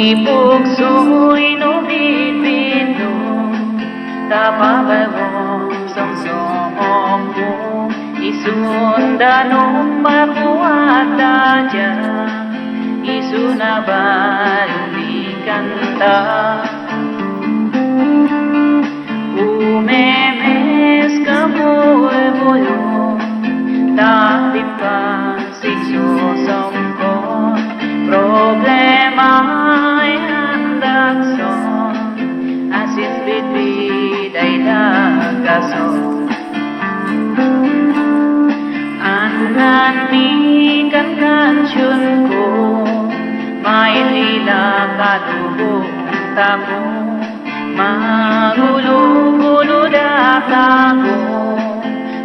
Ipukso'y nubibino Tapabawang samsomok mo Isundanong makuwata dyan Isunabalumikanta Umemes kamuy-bulong Tapit pa siksusongkon Problema ay handakson Asin bitbit ay nagkason Anan mi kansyon ko May lila katubong tamo Magulo-gulo data ko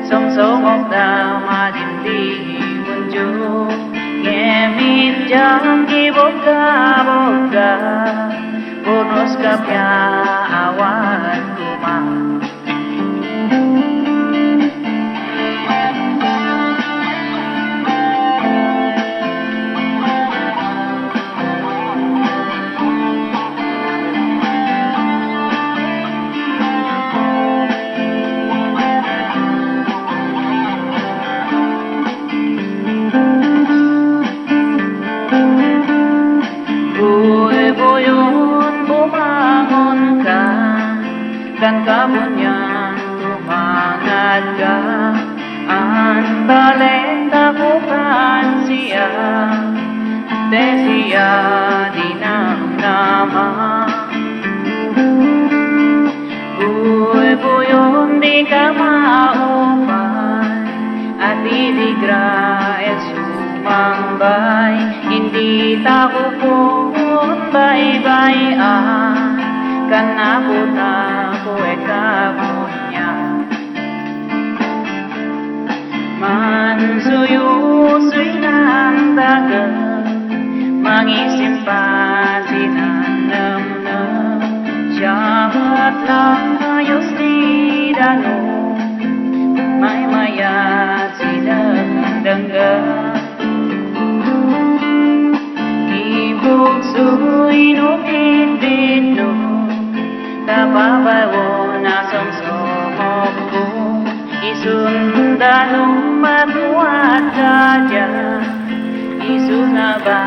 Song-songok na madindi munjo Ngemit jang kiboga-boga Bonus kapya awan kumang Dan kabunyan tumangat ka Ang talenta ko kan siya Desiya dinam-nama Buhay-buyon di ka maupan At idigra at sumambay Hindi takupon bay-bayan Kanaputa ko kapunya Mansuyusoy ng dagat Mangisim pa sinanam-nam Siyamat lang ayos di dano May mayat sinagdangga Ibuksoy nubit-bit Napabawo na song-somok ko Isundanong matuwad ka dyan Isunaba